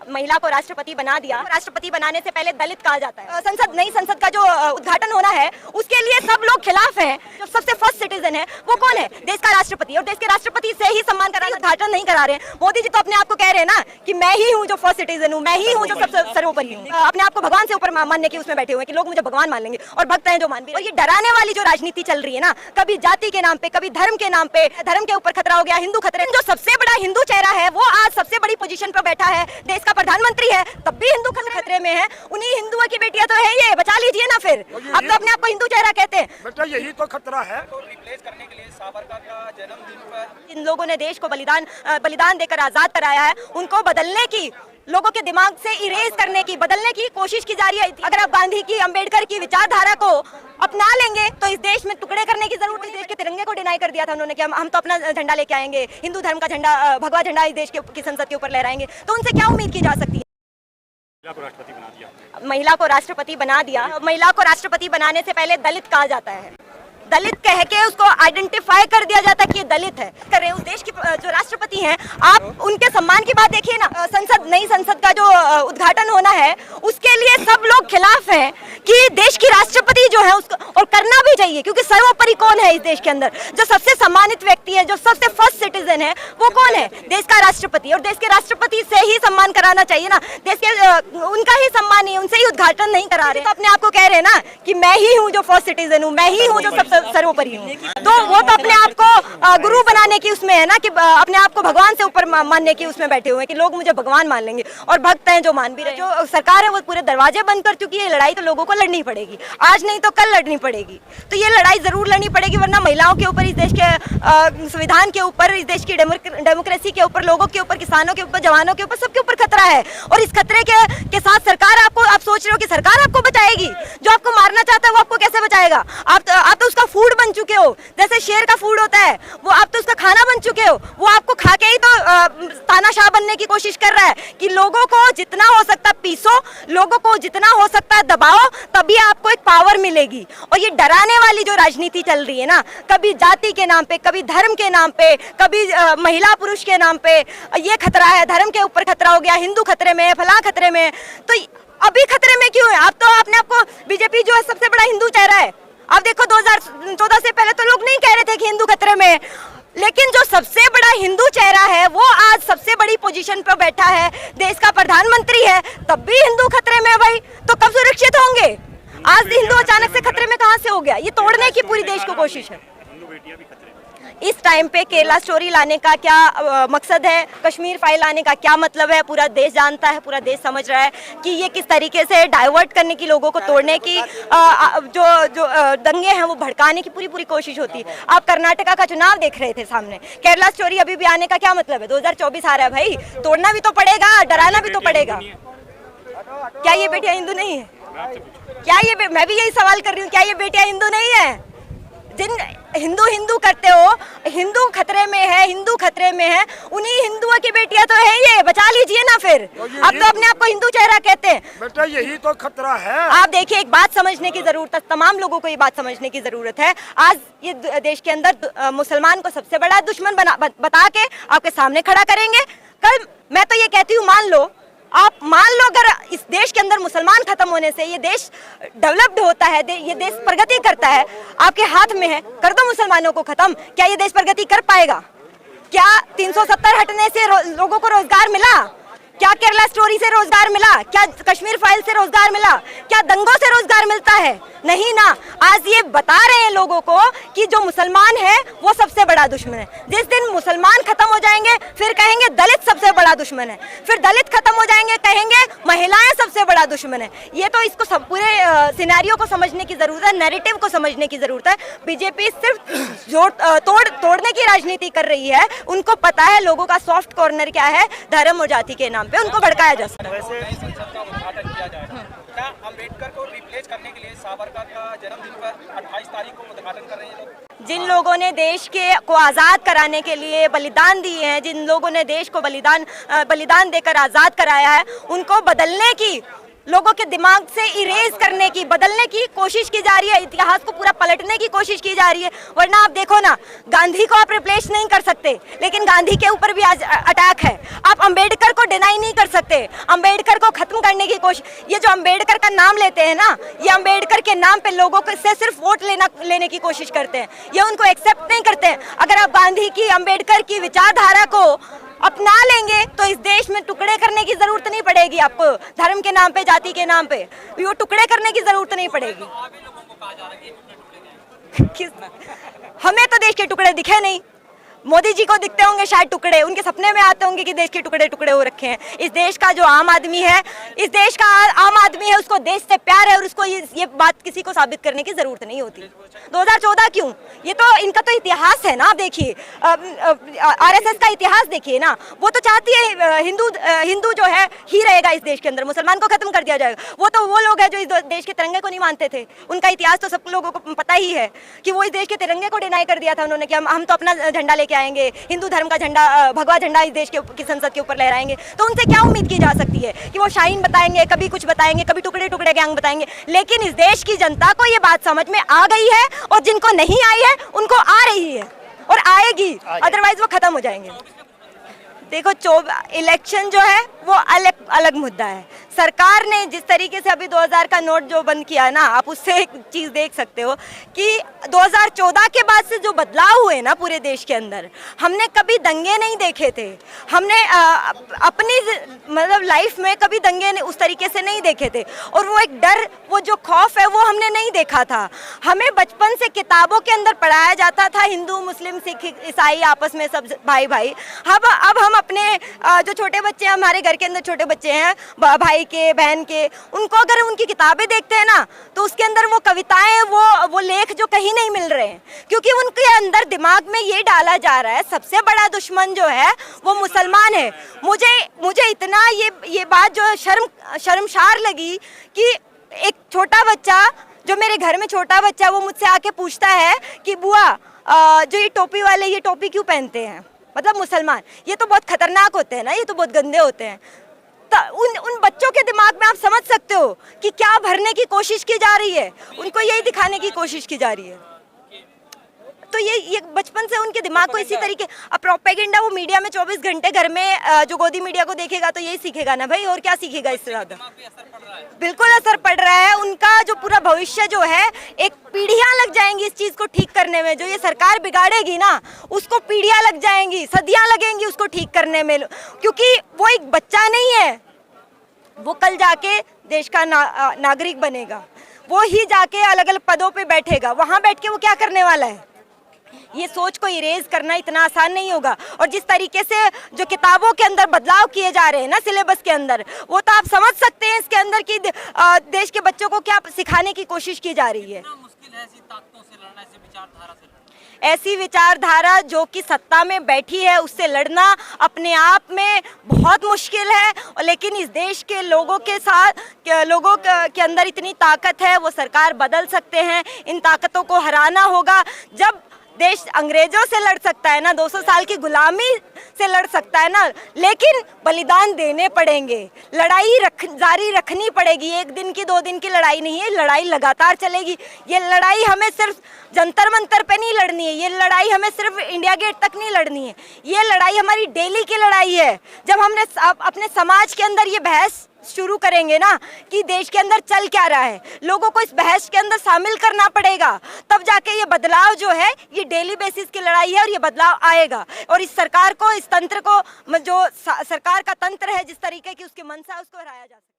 महिला को राष्ट्रपति बना दिया। राष्ट्रपति बनाने से पहले दलित कहा जाता है। नई संसद का जो उद्घाटन होना है उसके लिए सब लोग खिलाफ हैं। जो सबसे फर्स्ट सिटीजन है वो कौन है? देश का राष्ट्रपति। और देश के राष्ट्रपति से ही सम्मान करा, उद्घाटन नहीं करा रहे। मोदी जी तो अपने आप को कह रहे हैं ना कि मैं ही हूँ जो फर्स्ट सिटीजन हूँ, मैं ही हूँ जो सबसे सर्वोपरि हूँ। अपने आप को भगवान से ऊपर मानने के उसमें बैठे हुए कि लोग मुझे भगवान मान लेंगे और भक्त हैं जो मान भी। और ये डराने वाली जो राजनीति चल रही है ना, कभी जाति के नाम पे, कभी धर्म के नाम पे, धर्म के ऊपर खतरा हो गया, हिंदू खतरे। जो सबसे बड़ा हिंदू चेहरा है वो आज सबसे बड़ी पोजीशन पर बैठा है, देश का प्रधानमंत्री है, तब भी हिंदू खतरे में है। उन्हीं हिंदुओं की बेटियां तो है, ये बचा लीजिए ना। फिर अब तो अपने आप को हिंदू चेहरा कहते हैं। बेटा यही तो खतरा है। तो रिप्लेस करने के लिए सावरकर का जन्मदिन पर जिन लोगों ने देश को बलिदान देकर आजाद कराया है, उनको बदलने की, लोगों के दिमाग से इरेज करने की, बदलने की कोशिश की जा रही है। अगर आप गांधी की, अंबेडकर की विचारधारा को अपना लेंगे तो इस देश में टुकड़े करने की जरूरत नहीं। देश के तिरंगे को डिनाई कर दिया था उन्होंने कि हम तो अपना झंडा लेके आएंगे, हिंदू धर्म का झंडा, भगवा झंडा इस देश की संसद के ऊपर लहराएंगे। तो उनसे क्या उम्मीद की जा सकती है? महिला को राष्ट्रपति बना दिया। महिला को राष्ट्रपति बनाने से पहले दलित कहा जाता है। दलित कह के उसको आइडेंटिफाई कर दिया जाता है कि ये दलित है। कर रहे हैं उस देश की जो राष्ट्रपति हैं, आप उनके सम्मान की बात देखिए ना। नई संसद का जो उद्घाटन होना है उसके लिए सब लोग खिलाफ हैं कि देश की राष्ट्रपति जो है उसको, और करना भी चाहिए, क्योंकि सर्वोपरि कौन है इस देश के अंदर? जो सबसे सम्मानित व्यक्ति है, जो सबसे फर्स्ट सिटीजन है, वो कौन है? देश का राष्ट्रपति। और देश के राष्ट्रपति से ही सम्मान कराना चाहिए ना। देश के उनका ही सम्मान है, उनसे ही उद्घाटन नहीं करा रहे। तो अपने आप को कह रहे हैं ना कि मैं ही हूँ जो फर्स्ट सिटीजन हूँ, मैं ही हूँ जो सबसे सर्वोपरि हूँ। तो वो तो अपने आप को गुरु बनाने की उसमें है ना, कि अपने आप को भगवान से ऊपर मानने की उसमें बैठे हुए हैं कि लोग मुझे भगवान मान लेंगे और भक्त हैं जो मान भी रहे। जो सरकार है वो पूरे दरवाजे बंद कर चुकी है। ये लड़ाई तो लोगों को लड़नी पड़ेगी, आज नहीं तो कल लड़नी पड़ेगी। तो ये लड़ाई जरूर लड़नी पड़ेगी, वरना महिलाओं के ऊपर, इस देश के संविधान के ऊपर, इस देश की डेमोक्रेसी के ऊपर, लोगों के ऊपर, किसानों के ऊपर, जवानों के ऊपर, सबके ऊपर खतरा है। और इस खतरे के साथ सरकार आप सोच रहे हो कि सरकार आपको बचाएगी? जो आपको मारना चाहता है वो आपको कैसे बचाएगा? आप तो उसका फूड बन चुके हो। जैसे शेर का फूड होता है, वो आप तो उसका खाना बन चुके हो। वो आपको खा के ही तो तानाशाह बनने की कोशिश कर रहा है कि लोगों को जितना हो सकता पीसो, लोगों को जितना हो सकता है दबाओ, तभी आपको एक पावर मिलेगी। और ये डराने वाली जो राजनीति चल रही है ना, कभी जाति के नाम पे, कभी धर्म के नाम पे, कभी महिला पुरुष के नाम पे, ये खतरा है, धर्म के ऊपर खतरा हो गया, हिंदू खतरे में है, फलां खतरे में है। तो अभी खतरे में क्यों है? आप तो अपने आपको, बीजेपी जो है सबसे बड़ा हिंदू चेहरा है। आप देखो 2014 से पहले तो लोग नहीं कह रहे थे कि हिंदू खतरे में है, लेकिन जो सबसे बड़ा हिंदू चेहरा है वो आज सबसे बड़ी पोजीशन पर बैठा है, देश का प्रधानमंत्री है, तब भी हिंदू खतरे में है भाई। तो कब सुरक्षित होंगे? आज हिंदू अचानक से खतरे में कहां से हो गया? ये तोड़ने की पूरी देश को कोशिश है। इस टाइम पे केरला स्टोरी लाने का क्या मकसद है, कश्मीर फाइल लाने का क्या मतलब है, पूरा देश जानता है, पूरा देश समझ रहा है कि ये किस तरीके से डाइवर्ट करने की, लोगों को तोड़ने की, जो दंगे हैं वो भड़काने की पूरी कोशिश होती है। आप कर्नाटका का चुनाव देख रहे थे सामने, केरला स्टोरी अभी भी आने का क्या मतलब है? 2024 आ रहा है भाई, तोड़ना भी तो पड़ेगा, डराना भी तो पड़ेगा। क्या ये बेटियां हिंदू नहीं है? क्या ये, मैं भी यही सवाल कर रही हूँ, क्या ये बेटियां हिंदू नहीं है? जिन हिंदू करते हो, हिंदू खतरे में है, हिंदू खतरे में है, उन्हीं हिंदुओं की बेटियां तो है, ये बचा लीजिए ना। फिर अब तो अपने आप को हिंदू चेहरा कहते हैं। बेटा यही तो खतरा है। आप देखिए, एक बात समझने की जरूरत है, तमाम लोगों को ये बात समझने की जरूरत है। आज ये देश के अंदर मुसलमान को सबसे बड़ा दुश्मन बता के आपके सामने खड़ा करेंगे। कल मैं तो ये कहती हूँ, आप मान लो अगर इस देश के अंदर मुसलमान खत्म होने से ये देश डेवलप्ड होता है, ये देश प्रगति करता है, आपके हाथ में है, कर दो मुसलमानों को खत्म। क्या ये देश प्रगति कर पाएगा? क्या 370 हटने से लोगों को रोजगार मिला? क्या केरला स्टोरी से रोजगार मिला? क्या कश्मीर फाइल से रोजगार मिला? क्या दंगों से रोजगार मिलता है? नहीं ना। आज ये बता रहे हैं लोगों को कि जो मुसलमान है वो सबसे बड़ा दुश्मन है। जिस दिन मुसलमान खत्म हो जाएंगे फिर कहेंगे दलित सबसे बड़ा दुश्मन है, फिर दलित खत्म हो जाएंगे कहेंगे महिलाएं सबसे बड़ा दुश्मन है। ये तो इसको सब पूरे सिनेरियो को समझने की जरूरत है, नैरेटिव को समझने की जरूरत है। बीजेपी सिर्फ तोड़ने की राजनीति कर रही है। उनको पता है लोगों का सॉफ्ट कॉर्नर क्या है, धर्म और जाति के नाम पे उनको भड़काया जा सकता है। क्या अम्बेडकर को रिप्लेस करने के लिए सावरकर का जन्मदिन पर 28 तारीख को उद्घाटन कर रहे हैं लोग? जिन लोगों ने देश को आज़ाद कराने के लिए बलिदान दिए हैं, जिन लोगों ने देश को बलिदान देकर आज़ाद कराया है, उनको बदलने की, लोगों के दिमाग से इरेज करने की, बदलने की कोशिश की जा रही है, इतिहास को पूरा पलटने की कोशिश की जा रही है। वरना आप देखो ना, गांधी को आप रिप्लेस नहीं कर सकते, लेकिन गांधी के ऊपर भी आज अटैक है। आप अंबेडकर को डिनाई नहीं कर सकते, अंबेडकर को खत्म करने की कोशिश। ये जो अंबेडकर का नाम लेते हैं ना, ये अंबेडकर के नाम पे लोगों से सिर्फ वोट लेने की कोशिश करते हैं, ये उनको एक्सेप्ट नहीं करते हैं। अगर आप गांधी की, अंबेडकर की विचारधारा को अपना लेंगे तो इस देश में टुकड़े करने की जरूरत नहीं पड़ेगी। आपको धर्म के नाम पे, जाति के नाम पे वो टुकड़े करने की जरूरत नहीं पड़ेगी। हमें तो देश के टुकड़े दिखे नहीं, मोदी जी को दिखते होंगे शायद टुकड़े, उनके सपने में आते होंगे कि देश के टुकड़े टुकड़े हो रखे हैं। इस देश का जो आम आदमी है, इस देश का आम आदमी है, उसको देश से प्यार है और उसको ये बात किसी को साबित करने की जरूरत नहीं होती। 2014 क्यों? ये तो इनका तो इतिहास है ना। देखिए आरएसएस का इतिहास देखिए ना, वो तो चाहती है हिंदू जो है ही रहेगा इस देश के अंदर, मुसलमान को खत्म कर दिया जाएगा। वो लोग हैं जो इस देश के तिरंगे को नहीं मानते थे। उनका इतिहास तो सब लोगों को पता ही है कि वो इस देश के तिरंगे को डिनाई कर दिया था उन्होंने, कि हम तो अपना झंडा लेके आएंगे, हिंदू धर्म का झंडा, भगवा झंडा इस देश की संसद के ऊपर लहराएंगे। तो उनसे क्या उम्मीद की जा सकती है कि वो शाहीन बताएंगे, कभी कुछ बताएंगे, कभी टुकड़े टुकड़े गैंग बताएंगे। लेकिन इस देश की जनता को ये बात समझ में आ गई है, और जिनको नहीं आई है उनको आ रही है और आएगी, अदरवाइज वो खत्म हो जाएंगे। देखो, इलेक्शन जो है वो अलग मुद्दा है। सरकार ने जिस तरीके से अभी 2000 का नोट जो बंद किया है ना, आप उससे एक चीज़ देख सकते हो कि 2014 के बाद से जो बदलाव हुए ना पूरे देश के अंदर, हमने कभी दंगे नहीं देखे थे। हमने अपनी मतलब लाइफ में कभी दंगे उस तरीके से नहीं देखे थे, और वो एक डर, वो जो खौफ है वो हमने नहीं देखा था। हमें बचपन से किताबों के अंदर पढ़ाया जाता था हिंदू, मुस्लिम, सिख, ईसाई आपस में सब भाई भाई। अब हम अपने जो छोटे बच्चे हैं, हमारे घर के अंदर छोटे बच्चे हैं, भाई के, बहन के, उनको अगर उनकी किताबें देखते हैं ना, तो उसके अंदर वो कविताएं, वो लेख जो कहीं नहीं मिल रहे हैं, क्योंकि उनके अंदर दिमाग में ये डाला जा रहा है सबसे बड़ा दुश्मन जो है वो मुसलमान है। मुझे इतना ये बात जो शर्मसार लगी कि एक छोटा बच्चा, जो मेरे घर में छोटा बच्चा, वो मुझसे आके पूछता है कि बुआ जो ये टोपी वाले ये टोपी क्यों पहनते हैं, मतलब मुसलमान, ये तो बहुत खतरनाक होते हैं ना, ये तो बहुत गंदे होते हैं। तो उन बच्चों के दिमाग में आप समझ सकते हो कि क्या भरने की कोशिश की जा रही है, उनको यही दिखाने की कोशिश की जा रही है। तो ये बचपन से उनके दिमाग को इसी तरीके, अब प्रोपेगेंडा, वो मीडिया में 24 घंटे घर में जो गोदी मीडिया को देखेगा तो यही सीखेगा ना भाई, और क्या सीखेगा इससे ज्यादा? बिल्कुल असर पड़ रहा है। उनका जो पूरा भविष्य जो है, एक पीढ़ियां लग जाएंगी इस चीज को ठीक करने में। जो ये सरकार बिगाड़ेगी ना, उसको पीढ़ियां लग जाएंगी, सदियां लगेंगी उसको ठीक करने में, क्योंकि वो एक बच्चा नहीं है, वो कल जाके देश का नागरिक बनेगा, वो ही जाके अलग अलग पदों पे बैठेगा। वहां बैठ के वो क्या करने वाला है? ये सोच को इरेज करना इतना आसान नहीं होगा। और जिस तरीके से जो किताबों के अंदर बदलाव किए जा रहे हैं ना, सिलेबस के अंदर, वो तो आप समझ सकते हैं इसके अंदर कि देश के बच्चों को क्या सिखाने की कोशिश की जा रही है। मुश्किल है ऐसी ताकतों से लड़ना, ऐसी विचारधारा से लड़ना। ऐसी विचारधारा जो कि सत्ता में बैठी है, उससे लड़ना अपने आप में बहुत मुश्किल है। लेकिन इस देश के लोगों के साथ, लोगों के अंदर इतनी ताकत है, वो सरकार बदल सकते हैं। इन ताकतों को हराना होगा। जब देश अंग्रेजों से लड़ सकता है ना, 200 साल की गुलामी से लड़ सकता है ना, लेकिन बलिदान देने पड़ेंगे, लड़ाई जारी रखनी पड़ेगी। एक दिन की, 2 दिन की लड़ाई नहीं है, लड़ाई लगातार चलेगी। ये लड़ाई हमें सिर्फ जंतर मंतर पे नहीं लड़नी है, ये लड़ाई हमें सिर्फ इंडिया गेट तक नहीं लड़नी है, ये लड़ाई हमारी डेली की लड़ाई है। जब हमने अपने समाज के अंदर ये बहस शुरू करेंगे ना कि देश के अंदर चल क्या रहा है, लोगों को इस बहस के अंदर शामिल करना पड़ेगा, तब जाके ये बदलाव जो है, ये डेली बेसिस की लड़ाई है और ये बदलाव आएगा। और इस सरकार को, इस तंत्र को, जो सरकार का तंत्र है जिस तरीके की उसकी मंशा, उसको हराया जा सकता है।